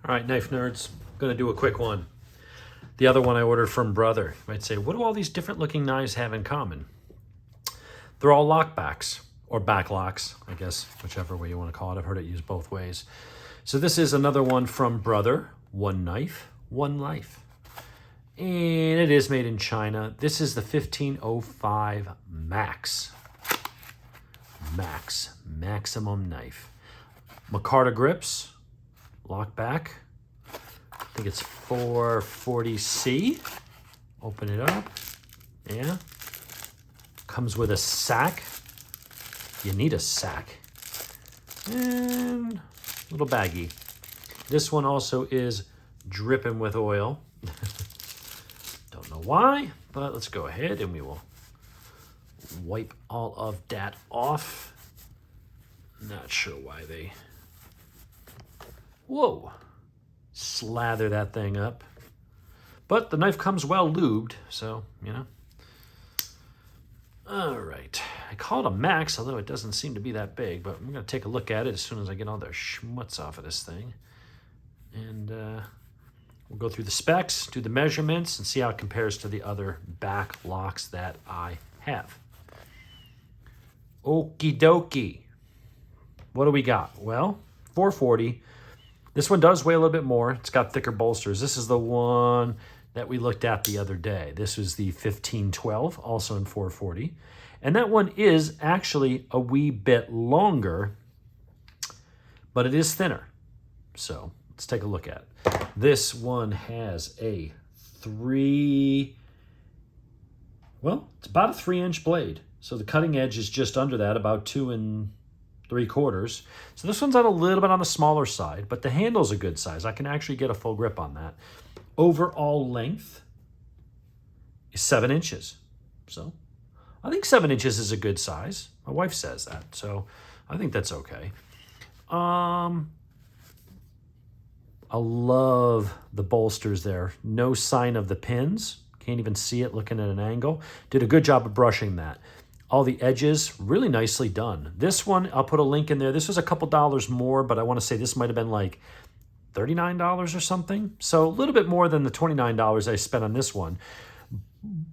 All right, knife nerds, going to do a quick one. The other one I ordered from Brother. You might say, what do all these different looking knives have in common? They're all lockbacks, or backlocks, I guess, whichever way you want to call it. I've heard it used both ways. So this is another one from Brother. One knife, one life. And it is made in China. This is the 1505 Max. Maximum knife. Micarta grips, lockback. I think it's 440C. Open it up. Yeah. Comes with a sack. You need a sack. And a little baggie. This one also is dripping with oil. Don't know why, but let's go ahead and we will wipe all of that off. Not sure why they... Whoa. Slather that thing up. But the knife comes well lubed, so, you know. All right. I call it a Max, although it doesn't seem to be that big, but I'm going to take a look at it as soon as I get all the schmutz off of this thing. And we'll go through the specs, do the measurements, and see how it compares to the other back locks that I have. Okie dokie. What do we got? Well, 440. This one does weigh a little bit more. It's got thicker bolsters. This is the one that we looked at the other day. This was the 1512, also in 440. And that one is actually a wee bit longer, but it is thinner. So let's take a look at it. This one has a it's about a 3-inch blade. So the cutting edge is just under that, about 2 3/4. So this one's on a little bit on the smaller side, but the handle's a good size. I can actually get a full grip on that. Overall length is 7 inches. So I think 7 inches is a good size. My wife says that, so I think that's okay. I love the bolsters there. No sign of the pins. Can't even see it looking at an angle. Did a good job of brushing that. All the edges, really nicely done. This one, I'll put a link in there. This was a couple dollars more, but I want to say this might have been like $39 or something. So a little bit more than the $29 I spent on this one.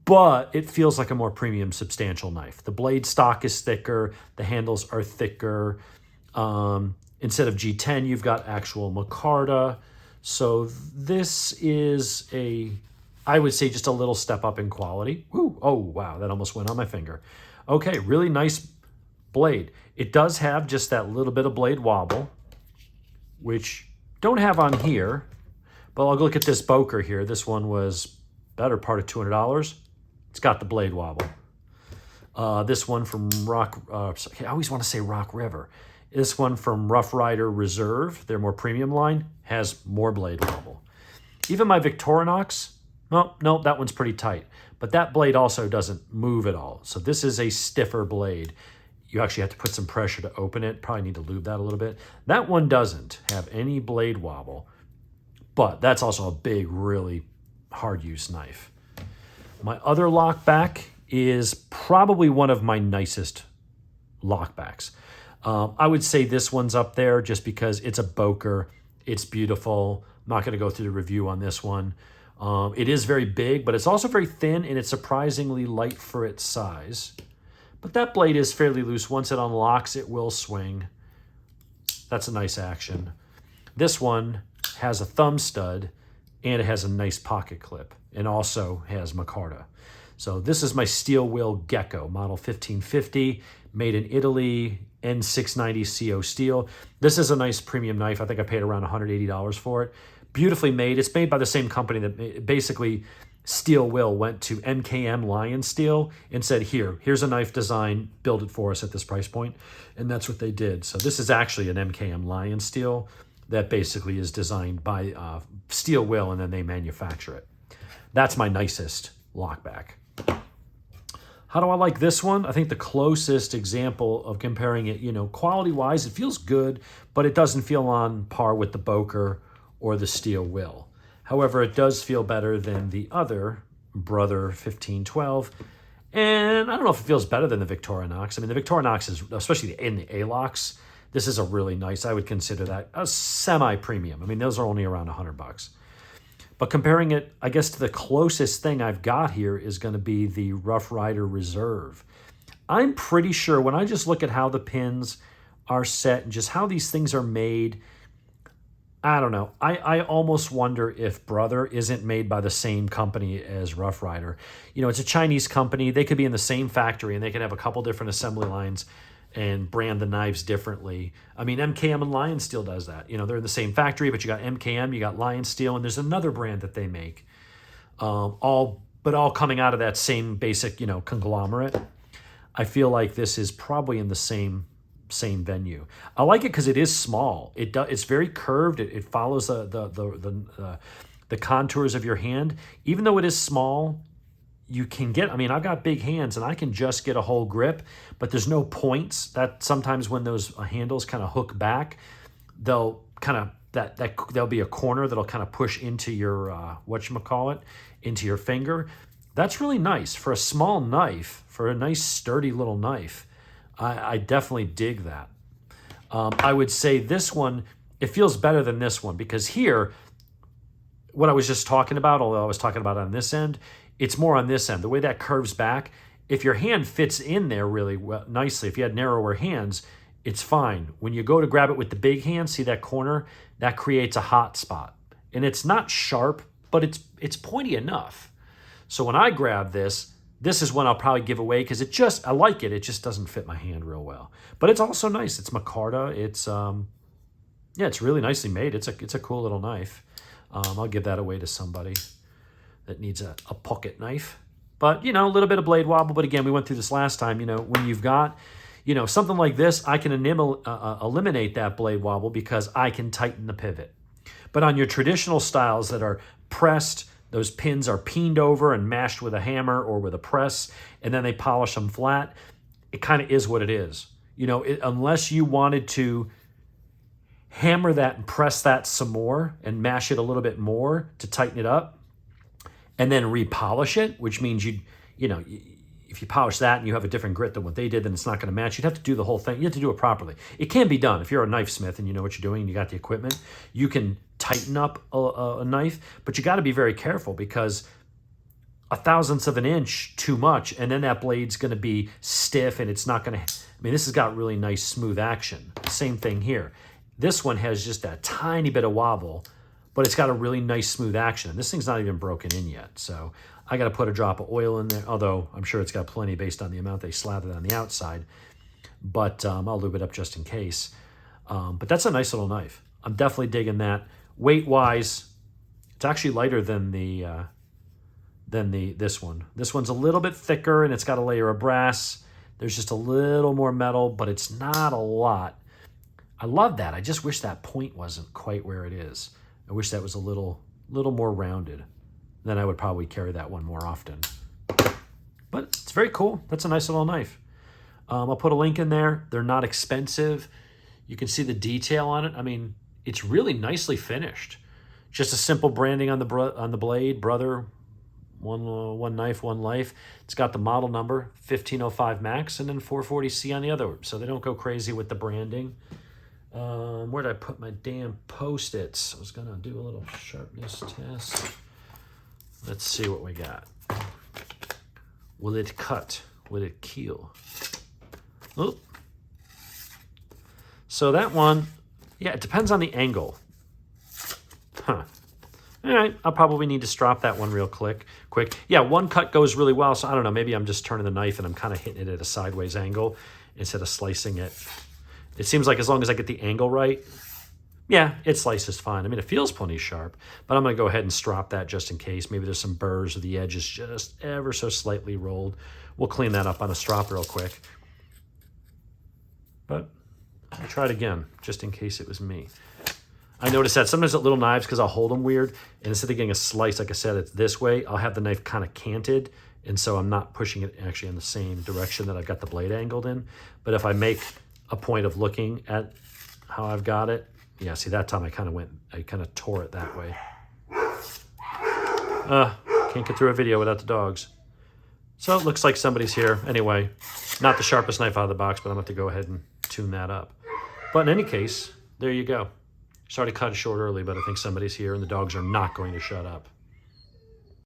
But it feels like a more premium, substantial knife. The blade stock is thicker. The handles are thicker. Instead of G10, you've got actual micarta. So this is I would say just a little step up in quality. Woo. Oh, wow, that almost went on my finger. Okay, really nice blade. It does have just that little bit of blade wobble, which don't have on here, but I'll look at this Boker here. This one was better part of $200. It's got the blade wobble. This one from I always want to say Rock River. This one from Rough Rider Reserve, their more premium line, has more blade wobble. Even my Victorinox, no, that one's pretty tight. But that blade also doesn't move at all. So this is a stiffer blade. You actually have to put some pressure to open it. Probably need to lube that a little bit. That one doesn't have any blade wobble. But that's also a big, really hard use knife. My other lockback is probably one of my nicest lockbacks. I would say this one's up there just because it's a Boker. It's beautiful. I'm not going to go through the review on this one. It is very big, but it's also very thin, and it's surprisingly light for its size. But that blade is fairly loose. Once it unlocks, it will swing. That's a nice action. This one has a thumb stud, and it has a nice pocket clip, and also has micarta. So this is my Steel Will Gecko, model 1550, made in Italy, N690 CO steel. This is a nice premium knife. I think I paid around $180 for it. Beautifully made. It's made by the same company that basically Steel Will went to MKM Lion Steel and said, here's a knife design, build it for us at this price point. And that's what they did. So this is actually an MKM Lion Steel that basically is designed by Steel Will, and then they manufacture it. That's my nicest lockback. How do I like this one? I think the closest example of comparing it, quality-wise, it feels good, but it doesn't feel on par with the Boker or the Steel Will. However, it does feel better than the other Brother 1512. And I don't know if it feels better than the Victorinox. I mean, the Victorinox is, especially in the A-locks, This is a really nice, I would consider that a semi-premium. I mean, those are only around $100. But comparing it, I guess, to the closest thing I've got here is going to be the Rough Rider Reserve. I'm pretty sure when I just look at how the pins are set and just how these things are made, I don't know. I almost wonder if Brother isn't made by the same company as Rough Rider. You know, it's a Chinese company. They could be in the same factory and they could have a couple different assembly lines and brand the knives differently. I mean, MKM and Lion Steel does that. You know, they're in the same factory, but you got MKM, you got Lion Steel, and there's another brand that they make. All coming out of that same basic, you know, conglomerate. I feel like this is probably in the same venue. I like it because it is small. It's very curved. It follows the contours of your hand. Even though it is small, you can get, I mean, I've got big hands and I can just get a whole grip, but there's no points. That sometimes when those handles kind of hook back, they'll kind of, there'll be a corner that'll kind of push into your, whatchamacallit, into your finger. That's really nice for a small knife, for a nice sturdy little knife. I definitely dig that. I would say this one, it feels better than this one because here, what I was just talking about, although I was talking about on this end, it's more on this end. The way that curves back, if your hand fits in there really well, nicely, if you had narrower hands, it's fine. When you go to grab it with the big hand, see that corner? That creates a hot spot. And it's not sharp, but it's pointy enough. So when I grab this is one I'll probably give away because I like it. It just doesn't fit my hand real well. But it's also nice. It's micarta. It's it's really nicely made. It's a cool little knife. I'll give that away to somebody that needs a pocket knife. But, you know, a little bit of blade wobble. But again, we went through this last time. You know, when you've got, you know, something like this, I can eliminate that blade wobble because I can tighten the pivot. But on your traditional styles that are pressed, those pins are peened over and mashed with a hammer or with a press, and then they polish them flat. It kind of is what it is. You know, unless you wanted to hammer that and press that some more and mash it a little bit more to tighten it up and then repolish it, which means you know, if you polish that and you have a different grit than what they did, then it's not going to match. You'd have to do the whole thing. You have to do it properly. It can be done. If you're a knife smith and you know what you're doing and you got the equipment, you can tighten up a knife, but you got to be very careful because a thousandth of an inch too much, and then that blade's going to be stiff and it's not going to, I mean, this has got really nice smooth action. Same thing here. This one has just that tiny bit of wobble, but it's got a really nice smooth action. And this thing's not even broken in yet. So I got to put a drop of oil in there, although I'm sure it's got plenty based on the amount they slathered on the outside. But I'll lube it up just in case. But that's a nice little knife. I'm definitely digging that. Weight-wise, it's actually lighter than this one. This one's a little bit thicker, and it's got a layer of brass. There's just a little more metal, but it's not a lot. I love that. I just wish that point wasn't quite where it is. I wish that was a little more rounded. Then I would probably carry that one more often. But it's very cool. That's a nice little knife. I'll put a link in there. They're not expensive. You can see the detail on it. I mean, it's really nicely finished. Just a simple branding on the blade. Brother, one knife, one life. It's got the model number 1505 Max and then 440C on the other. So they don't go crazy with the branding. Where did I put my damn Post-its? I was gonna do a little sharpness test. Let's see what we got. Will it cut? Will it keel? Oh. So that one, yeah, it depends on the angle. Huh. All right, I'll probably need to strop that one real quick. Yeah, one cut goes really well, so I don't know, maybe I'm just turning the knife and I'm kind of hitting it at a sideways angle instead of slicing it. It seems like as long as I get the angle right, yeah, it slices fine. I mean, it feels plenty sharp, but I'm going to go ahead and strop that just in case. Maybe there's some burrs or the edge is just ever so slightly rolled. We'll clean that up on a strop real quick. But I'll try it again, just in case it was me. I noticed that sometimes at little knives, because I'll hold them weird, and instead of getting a slice, like I said, it's this way, I'll have the knife kind of canted, and so I'm not pushing it actually in the same direction that I've got the blade angled in. But if I make a point of looking at how I've got it, yeah, see, that time I kind of tore it that way. Can't get through a video without the dogs. So it looks like somebody's here. Anyway, not the sharpest knife out of the box, but I'm going to have to go ahead and tune that up. But in any case, there you go. Sorry to cut it short early, but I think somebody's here and the dogs are not going to shut up.